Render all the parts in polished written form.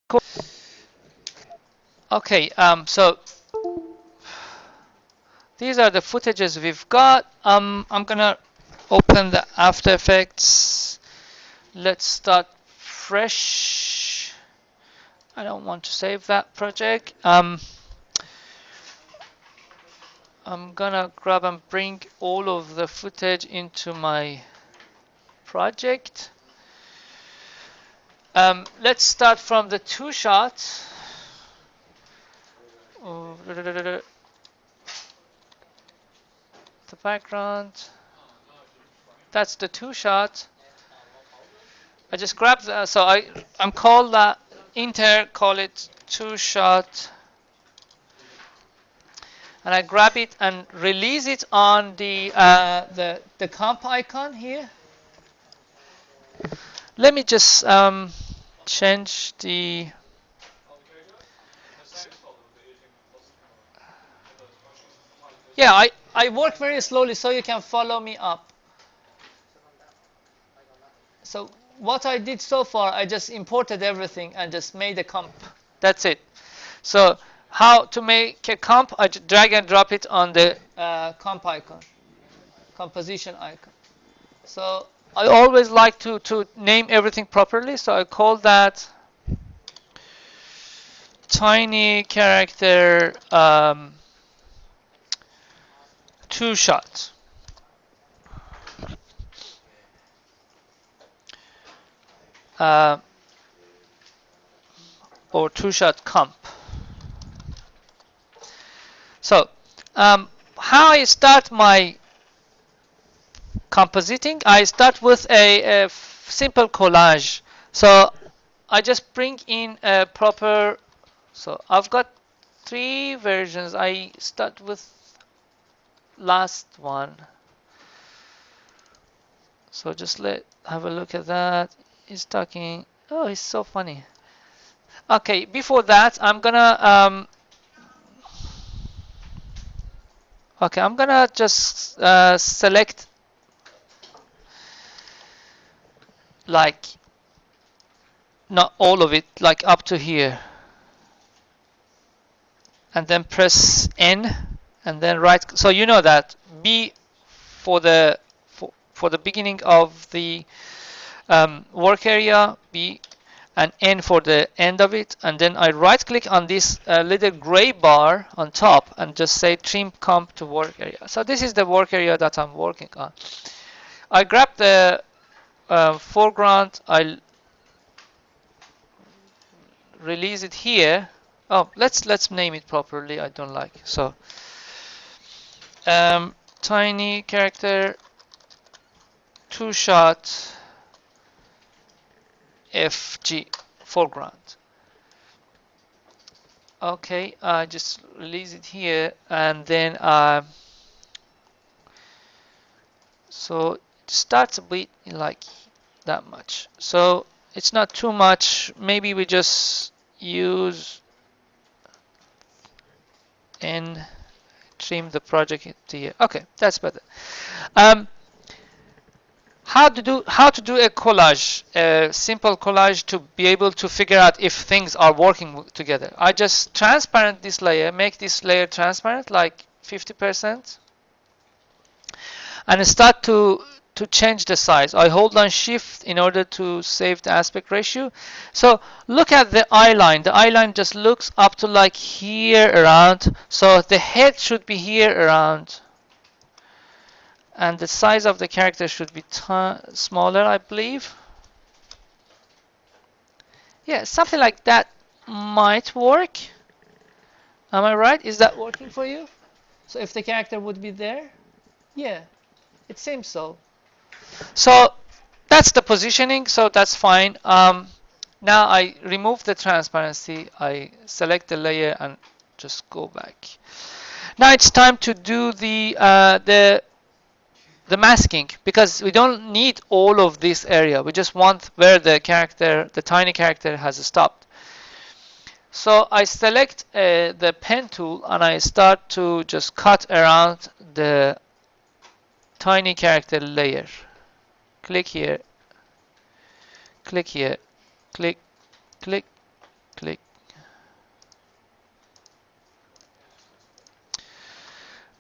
Cool. Okay, so these are the footages we've got. I'm gonna open the After Effects. Let's start fresh. I don't want to save that project. I'm gonna grab and bring all of the footage into my project. Let's start from the two shots. The background. That's the two shot. I just grabbed so I'm called that call it two shot, and I grab it and release it on the comp icon here. Let me just change the yeah, I work very slowly so you can follow me up. So what I did so far, I just imported everything and just made a comp. That's it. So how to make a comp? I drag and drop it on the comp icon, composition icon. So I always like to name everything properly. So I call that tiny character two shot. Or two shot comp. So how I start my compositing, I start with a simple collage. So I just bring in a proper, so I've got three versions. I start with last one. So just have a look at that. He's talking, oh, he's so funny. Okay, before that, I'm gonna okay, I'm gonna just select like not all of it, like up to here, and then press N, and then right. So you know that B for the for the beginning of the work area, B, and N for the end of it, and then I right click on this little gray bar on top and just say trim comp to work area. So this is the work area that I'm working on. I grab the foreground, I release it here. Oh, let's name it properly. I don't like so. Tiny character two shot FG foreground. Okay, I just release it here, and then so it starts a bit like that much. So it's not too much. Maybe we just use and trim the project here. Okay, that's better. How to do a collage, a simple collage to be able to figure out if things are working together. I just transparent this layer, make this layer transparent like 50%, and start to change the size. I hold on shift in order to save the aspect ratio. So look at the eye line. The eye line just looks up to like here around. So the head should be here around. And the size of the character should be smaller, I believe. Yeah, something like that might work. Am I right? Is that working for you? So if the character would be there? Yeah, it seems so. So that's the positioning, so that's fine. Now I remove the transparency, I select the layer and just go back. Now it's time to do the masking, because we don't need all of this area. We just want where the character, the tiny character, has stopped. So I select the pen tool and I start to just cut around the tiny character layer. Click here, click here, click, click, Click.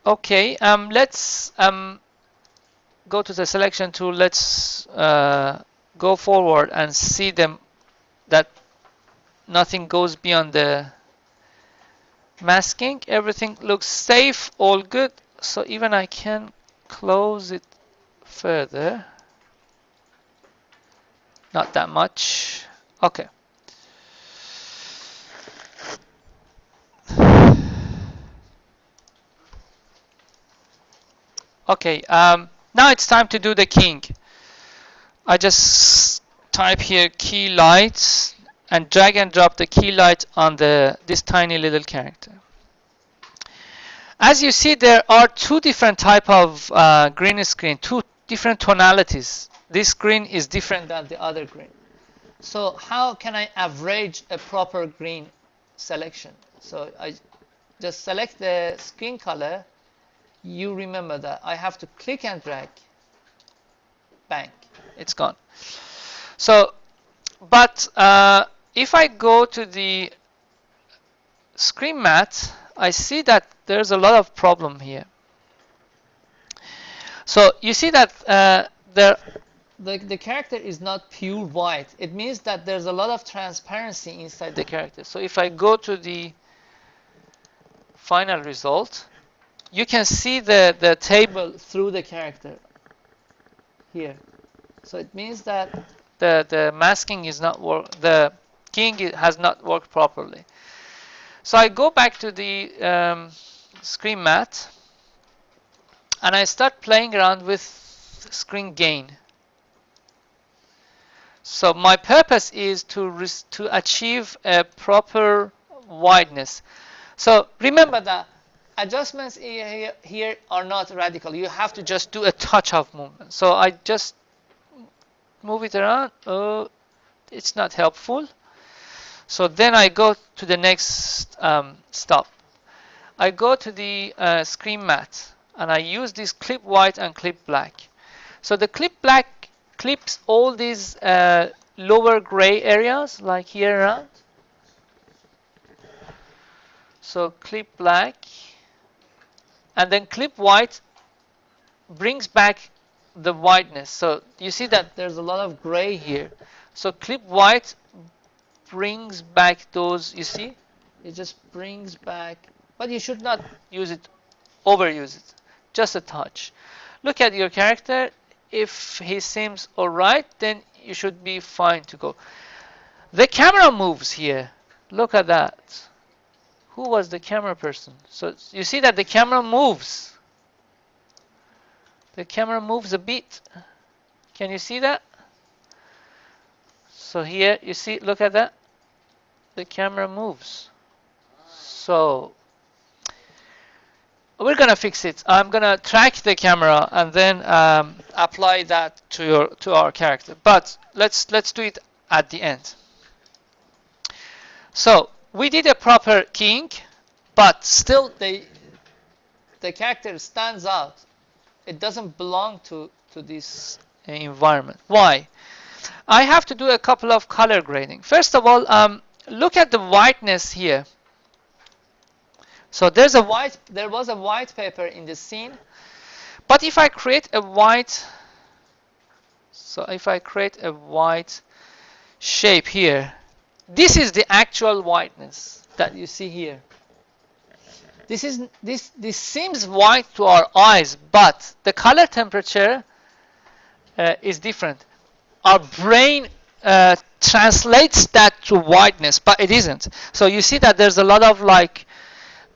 Okay, let's go to the selection tool. Let's go forward and see them that nothing goes beyond the masking. Everything looks safe, all good. So even I can close it further. Not that much. Okay. Okay, now it's time to do the king. I just type here key lights and drag and drop the key light on this tiny little character. As you see, there are two different type of green screen, two different tonalities. This green is different than the other green. So how can I average a proper green selection? So I just select the screen color. You remember that I have to click and drag. Bang, it's gone. So, but if I go to the screen matte, I see that there's a lot of problem here. So you see that the character is not pure white. It means that there's a lot of transparency inside the character. So if I go to the final result, you can see the table through the character here. So it means that the masking is not the king has not worked properly. So I go back to the screen matte and I start playing around with screen gain. So my purpose is to achieve a proper wideness. So remember that adjustments here are not radical. You have to just do a touch of movement. So I just move it around. Oh, it's not helpful. So then I go to the next stop. I go to the screen matte and I use this clip white and clip black. So the clip black clips all these lower gray areas like here around. So clip black and then clip white brings back the whiteness. So you see that there's a lot of gray here. So clip white brings back those, you see, it just brings back, but you should not use it, overuse it, just a touch. Look at your character. If he seems all right, then you should be fine to go. The camera moves here. Look at that. Who was the camera person? So you see that the camera moves. The camera moves a bit. Can you see that? So here you see, look at that. The camera moves. So we're gonna fix it. I'm gonna track the camera and then apply that to our character. But let's do it at the end. So we did a proper king, but still the character stands out. It doesn't belong to this environment. Why? I have to do a couple of color grading. First of all, look at the whiteness here. So there was a white paper in the scene, but if I create a white, so if I create a white shape here, this is the actual whiteness that you see here. This seems white to our eyes, but the color temperature is different. Our brain translates that to whiteness, but it isn't. So you see that there's a lot of like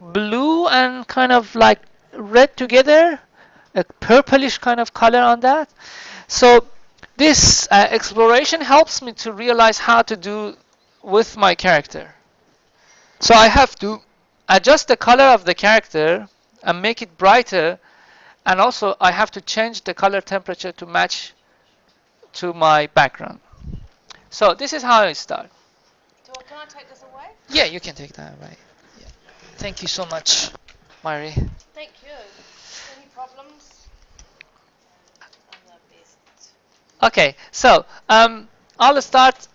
blue and kind of like red together, a purplish kind of color on that. So this exploration helps me to realize how to do with my character. So I have to adjust the color of the character and make it brighter, and also I have to change the color temperature to match to my background. So this is how I start. So can I take this away? Yeah, you can take that away. Yeah. Thank you so much, Mari. Thank you. Any problems? I'm the best. Okay, so I'll start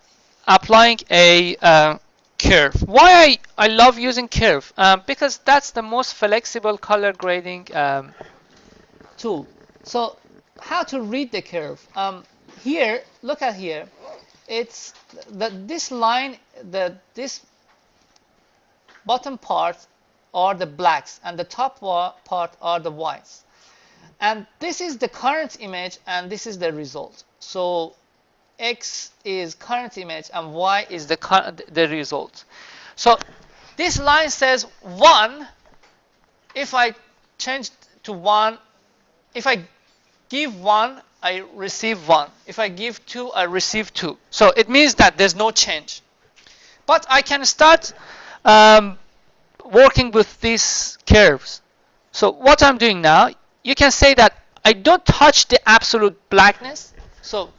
applying a curve. Why I love using curve? Because that's the most flexible color grading tool. So how to read the curve? Here, look at here. It's this line, this bottom part are the blacks and the top part are the whites. And this is the current image and this is the result. So X is current image and Y is the result. So this line says 1. If I change to 1, if I give 1, I receive 1. If I give 2, I receive 2. So it means that there's no change. But I can start working with these curves. So what I'm doing now, you can say that I don't touch the absolute blackness. So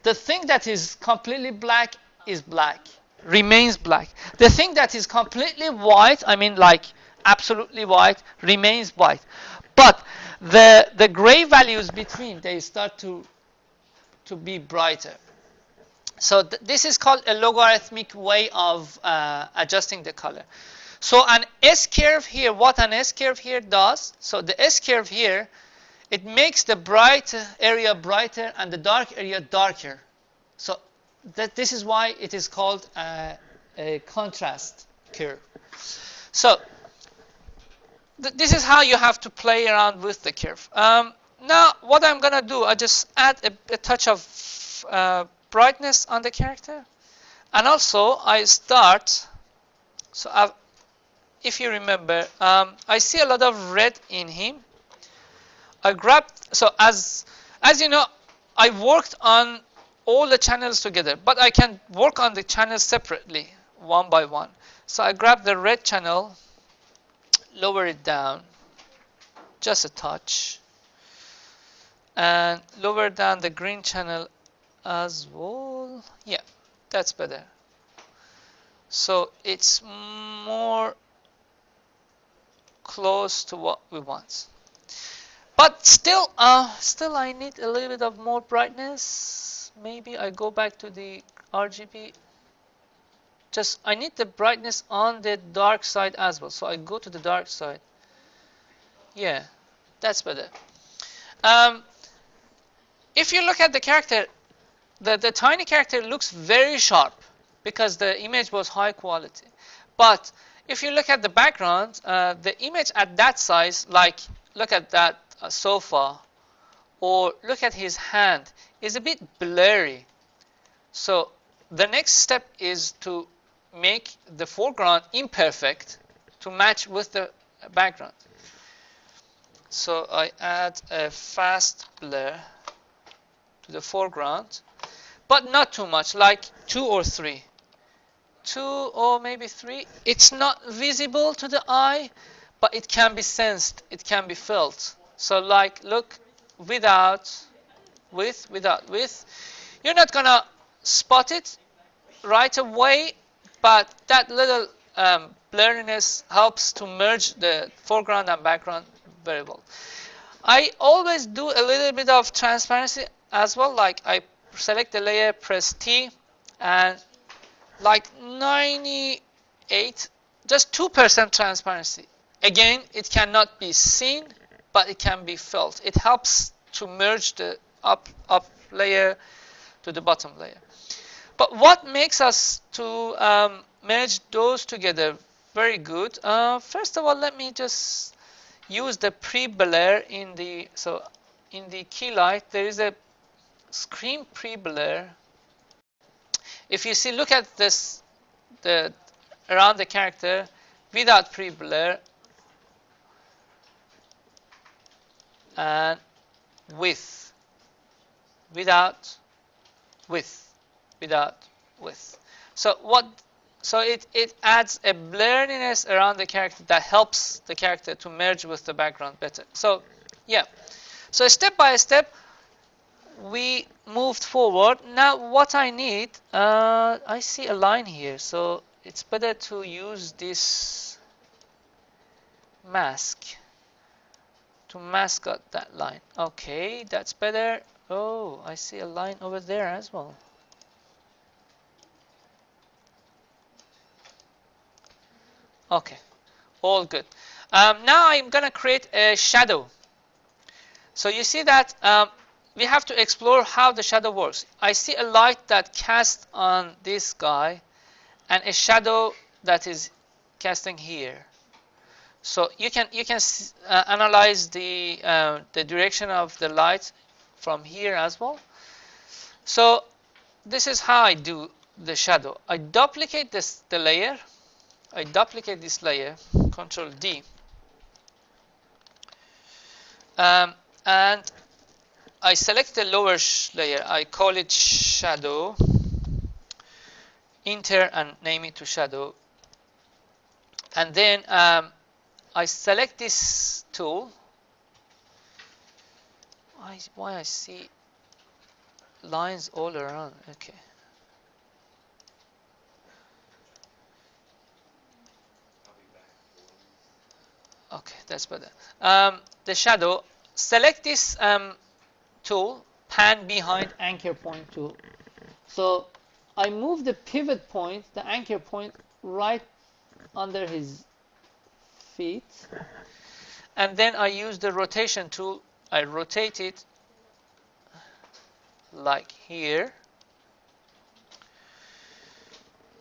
the thing that is completely black is black, remains black. The thing that is completely white, I mean like absolutely white, remains white. But the gray values between, they start to be brighter. So this is called a logarithmic way of adjusting the color. So an S-curve here, what an S-curve here does, so the S-curve here, it makes the bright area brighter and the dark area darker. So this is why it is called a contrast curve. So this is how you have to play around with the curve. Now what I'm going to do, I just add a touch of brightness on the character. And also I start, so if you remember, I see a lot of red in him. I grabbed, so as you know, I worked on all the channels together, but I can work on the channels separately, one by one. So I grab the red channel, lower it down, just a touch, and lower down the green channel as well. Yeah, that's better. So it's more close to what we want. But still I need a little bit of more brightness. Maybe I go back to the RGB. I need the brightness on the dark side as well. So I go to the dark side. Yeah, that's better. If you look at the character, the tiny character looks very sharp because the image was high quality. But if you look at the background, the image at that size, like look at that sofa, or look at his hand, is a bit blurry. So the next step is to make the foreground imperfect to match with the background. So I add a fast blur to the foreground, but not too much, like 2 or 3. 2 or maybe 3. It's not visible to the eye, but it can be sensed, it can be felt. So like, look, without, with, without, with. You're not gonna spot it right away, but that little blurriness helps to merge the foreground and background very well. I always do a little bit of transparency as well, like I select the layer, press T, and like 98, just 2% transparency. Again, it cannot be seen, but it can be felt. It helps to merge the up layer to the bottom layer. But what makes us to merge those together very good? First of all, let me just use the pre-blur in the key light. There is a screen pre-blur. If you see, look at this, around the character without pre-blur and without with. So it adds a blurriness around the character that helps the character to merge with the background better. So yeah, so step by step we moved forward. Now what I need, I see a line here, so it's better to use this mask to mask out that line. Okay, that's better. Oh, I see a line over there as well. Okay, all good. Now I'm gonna create a shadow. So you see that we have to explore how the shadow works. I see a light that casts on this guy and a shadow that is casting here. So you can analyze the direction of the light from here as well. So this is how I do the shadow. I duplicate the layer. I duplicate this layer, Control D, and I select the lower layer. I call it shadow. Enter and name it to shadow. And then I select this tool. Why I see lines all around? Okay. Okay, that's better. The shadow. Select this tool. Pan behind anchor point tool. So I move the pivot point, the anchor point, right under his feet. And then I use the rotation tool. I rotate it like here.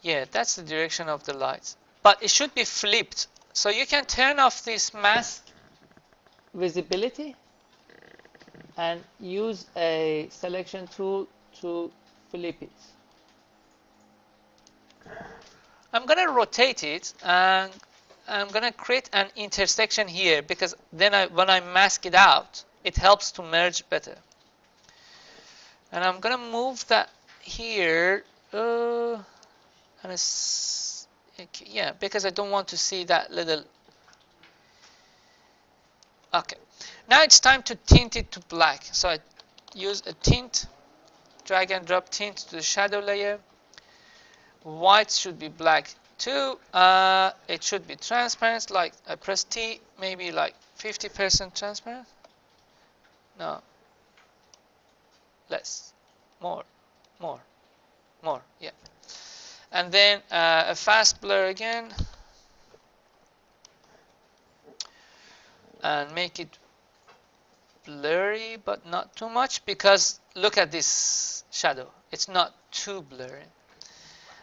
Yeah, that's the direction of the lights. But it should be flipped. So you can turn off this mask visibility and use a selection tool to flip it. I'm going to rotate it and I'm going to create an intersection here because then when I mask it out, it helps to merge better. And I'm going to move that here. And it's, yeah, because I don't want to see that little. Okay. Now it's time to tint it to black. So I use a tint, drag and drop tint to the shadow layer. White should be black too. It should be transparent. Like I press T, maybe like 50% transparent. No. Less. More. Yeah. And then a fast blur again. And make it blurry, but not too much, because look at this shadow. It's not too blurry.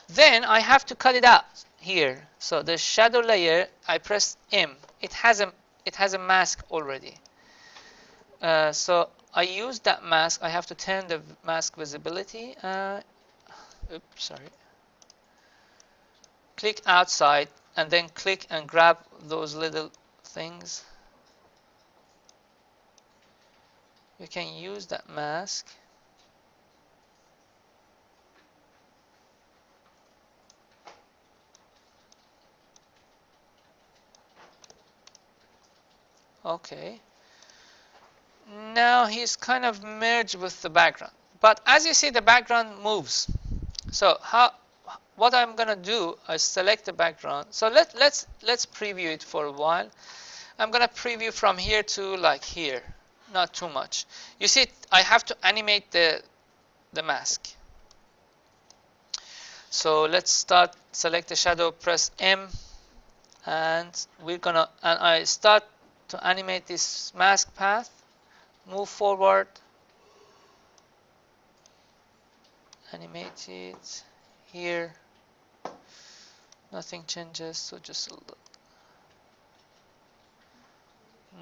Then I have to cut it out here. So the shadow layer, I press M. It has a mask already. So I use that mask. I have to turn the mask visibility. Oops, sorry. Click outside and then click and grab those little things. You can use that mask. Okay. Now he's kind of merged with the background. But as you see, the background moves. So what I'm gonna do is select the background. So let's preview it for a while. I'm gonna preview from here to like here, not too much. You see, I have to animate the mask. So let's start. Select the shadow, press M, and I start to animate this mask path. Move forward. Animate it here. Nothing changes, so just a little.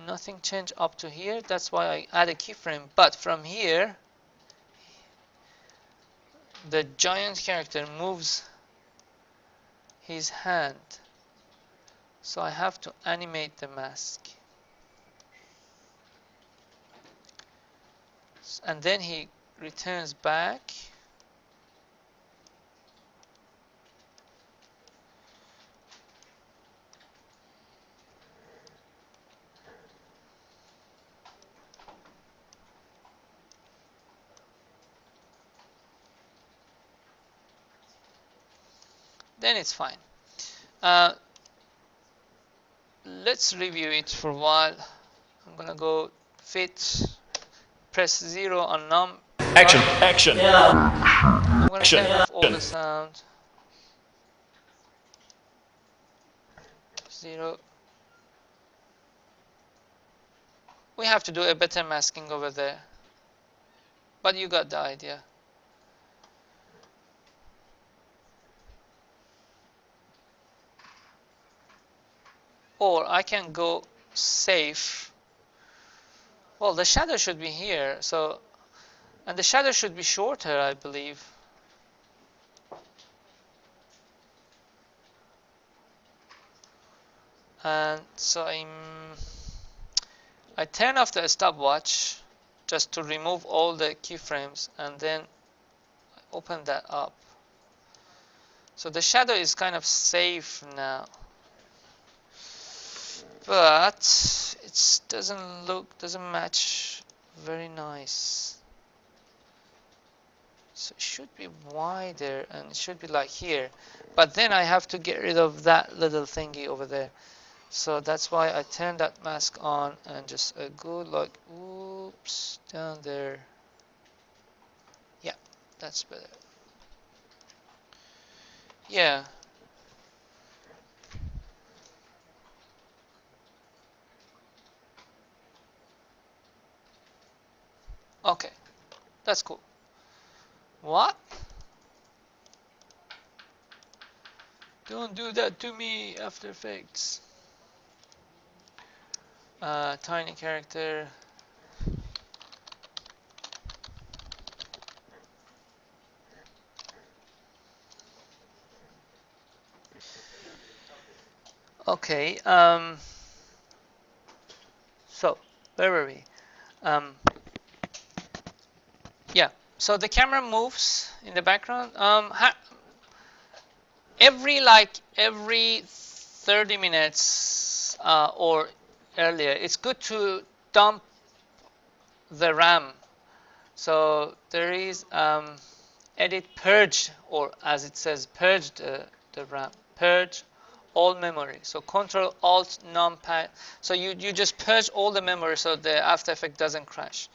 Nothing changed up to here. That's why I add a keyframe. But from here, the giant character moves his hand. So I have to animate the mask. And then he returns back. Then it's fine. Let's review it for a while. I'm gonna go fit, press 0 on num. Action. I'm gonna turn off all the sound. 0. We have to do a better masking over there, but you got the idea. Or I can go safe. Well, the shadow should be here, so, and the shadow should be shorter, I believe. And so I turn off the stopwatch just to remove all the keyframes, and then I open that up. So the shadow is kind of safe now, but it doesn't match very nice. So it should be wider, and it should be like here, but then I have to get rid of that little thingy over there. So that's why I turn that mask on and just go like, oops, down there. Yeah, that's better. Yeah. Okay, that's cool. What? Don't do that to me, After Effects. Tiny character. Okay, so where were we? Yeah, so the camera moves in the background. Every 30 minutes or earlier, it's good to dump the RAM. So there is edit purge, or as it says, purge the RAM, purge all memory. So Control Alt Numpad. So you just purge all the memory so the After Effects doesn't crash.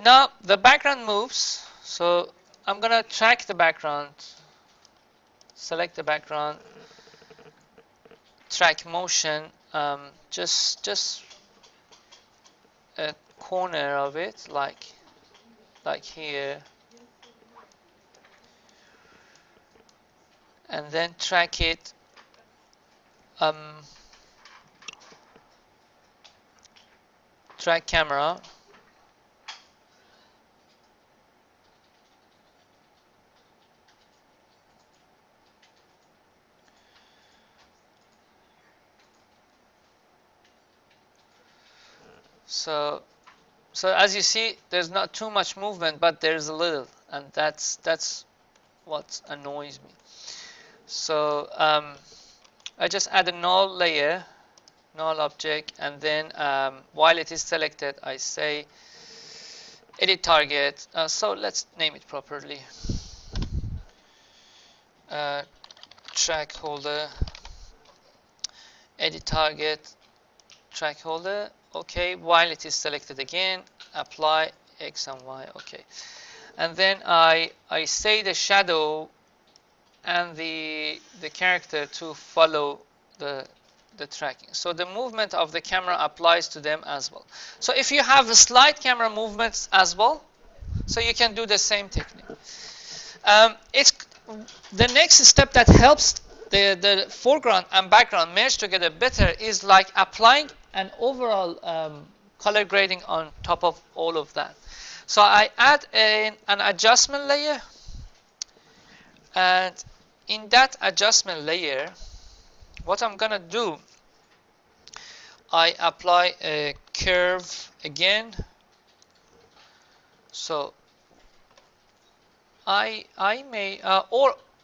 Now the background moves. So I'm gonna track the background. Select the background. Track motion. Just a corner of it, like here, and then track it. Track camera. So as you see, there's not too much movement, but there's a little, and that's what annoys me. So I just add a null layer, null object, and then while it is selected, I say edit target. So let's name it properly. Track holder, edit target, track holder. Okay, while it is selected again, apply X and Y. Okay, and then I say the shadow and the character to follow the tracking. So the movement of the camera applies to them as well. So if you have slight camera movements as well, so you can do the same technique. It's the next step that helps the foreground and background merge together better is like applying an overall color grading on top of all of that. So I add an adjustment layer, and in that adjustment layer, what I'm gonna do, I apply a curve again. So I may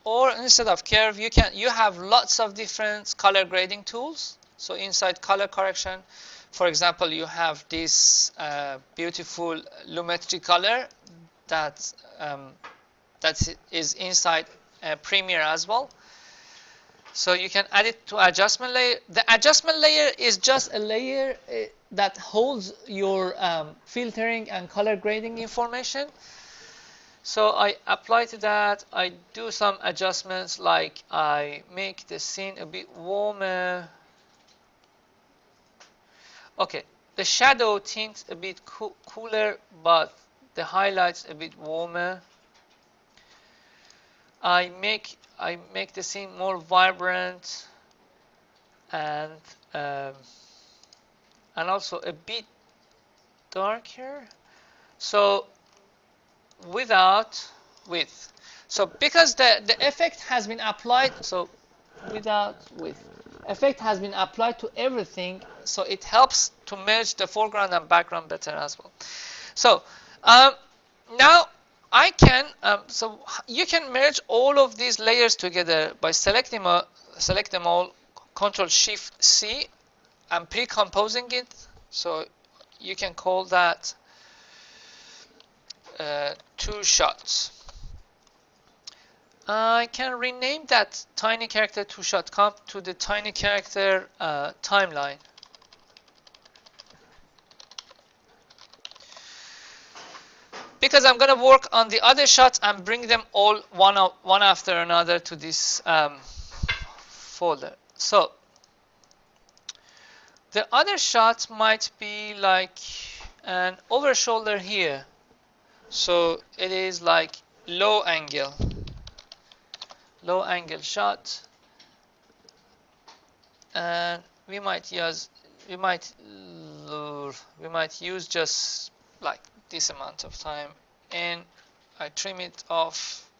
or instead of curve, you have lots of different color grading tools. So inside color correction, for example, you have this beautiful Lumetri color that is inside Premiere as well. So you can add it to adjustment layer. The adjustment layer is just a layer that holds your filtering and color grading information. So I apply to that. I do some adjustments, like I make the scene a bit warmer. Okay, the shadow tint a bit cooler, but the highlights a bit warmer. I make the scene more vibrant and um, also a bit darker. So without with. So because the effect has been applied, so without with. Effect has been applied to everything, so it helps to merge the foreground and background better as well. So now I can, so you can merge all of these layers together by select them all, Control Shift C, and pre-composing it. So you can call that two shots. I can rename that tiny character two shot comp to the tiny character timeline. Because I'm going to work on the other shots and bring them all one after another to this folder. So the other shots might be like an over shoulder here. So it is like low angle shot, and we might use just like this amount of time, and I trim it off.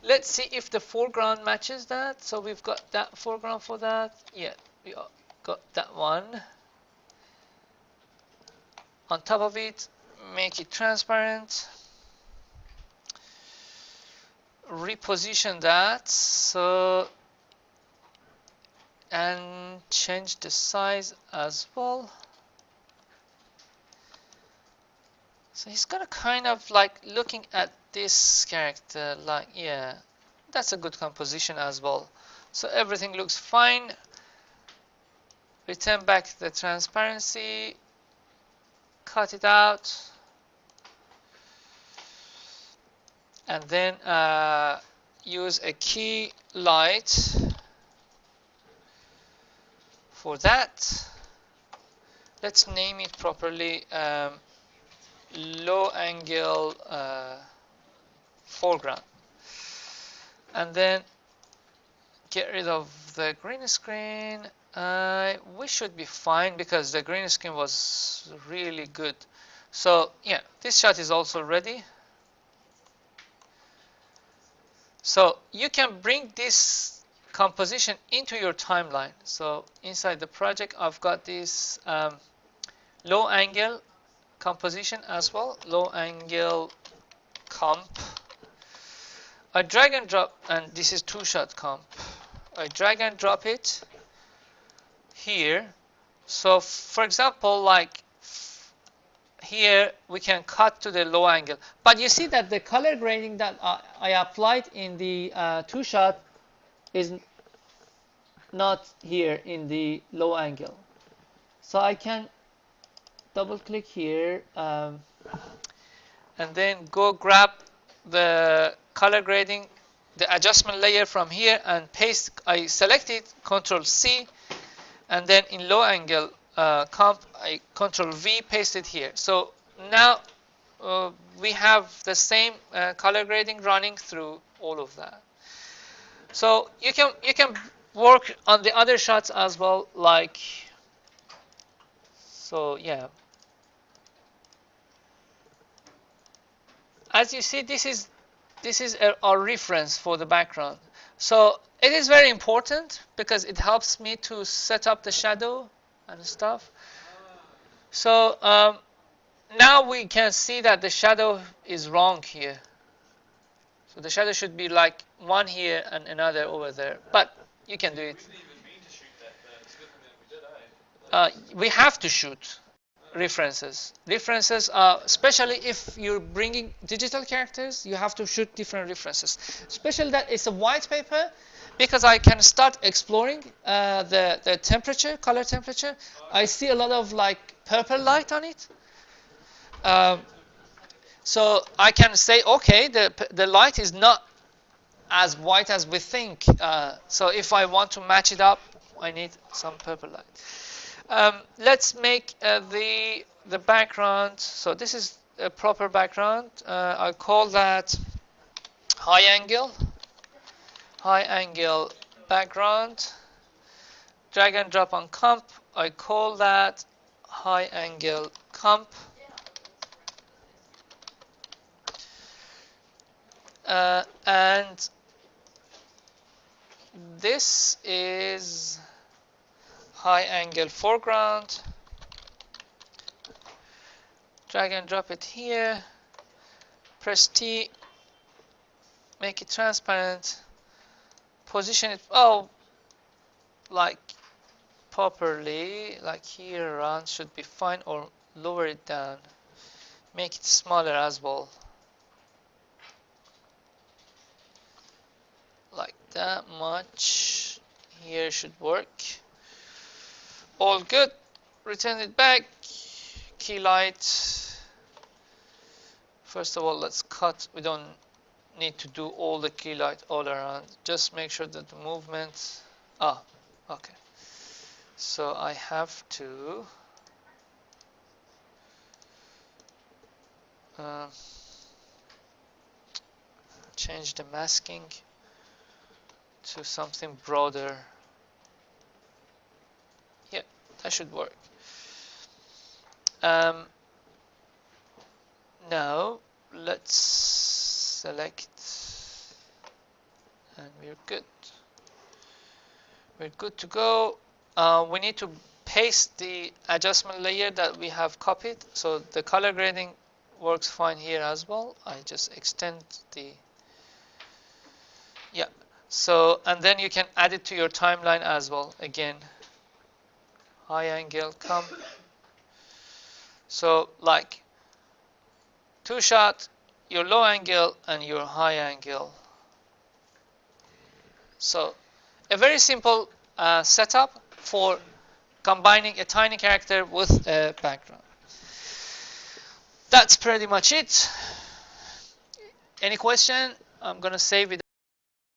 Let's see if the foreground matches that. So we've got that foreground for that. Yeah, we got that one. On top of it, make it transparent. Reposition that, so, and change the size as well. So he's gonna kind of like looking at this character like, yeah, that's a good composition as well. So everything looks fine. Return back the transparency, cut it out, and then use a key light for that. Let's name it properly, low angle foreground, and then get rid of the green screen. We should be fine because the green screen was really good. So yeah, this shot is also ready. So you can bring this composition into your timeline. So inside the project, I've got this low angle composition as well, low angle comp. I drag and drop, and this is two shot comp. I drag and drop it here. So for example, like here we can cut to the low angle, but you see that the color grading that I applied in the two shot is not here in the low angle. So I can double click here and then go grab the color grading, the adjustment layer from here, and paste. I select it, Control C, and then in low angle comp, I Control V, paste it here. So now we have the same color grading running through all of that. So you can work on the other shots as well, like so. Yeah, as you see, this is our reference for the background. So it is very important because it helps me to set up the shadow and stuff. So now we can see that the shadow is wrong here. So the shadow should be like one here and another over there. But you can do it. We didn't even mean to shoot that, but it's good that we did, We have to shoot references. References, especially if you're bringing digital characters, you have to shoot different references. Especially that it's a white paper, because I can start exploring the temperature, color temperature. I see a lot of like purple light on it. So I can say, okay, the light is not as white as we think. So if I want to match it up, I need some purple light. Let's make the background. So this is a proper background. I call that high angle background. Drag and drop on comp. I call that high angle comp. And this is high angle foreground. Drag and drop it here. Press T. Make it transparent. Position it, like properly, like here around should be fine, or lower it down. Make it smaller as well. Like that much. Here should work. All good. Return it back. Key light. First of all, let's cut. We don't need to do all the key light all around. Just make sure that the movement. Okay. So I have to change the masking to something broader. Yeah, that should work. Now let's select, and we're good. We're good to go. We need to paste the adjustment layer that we have copied. So the color grading works fine here as well. I just extend the, yeah. So, and then you can add it to your timeline as well. Again, high angle comp. So like two shot, your low angle and your high angle. So a very simple setup for combining a tiny character with a background. That's pretty much it. Any question? I'm gonna save it.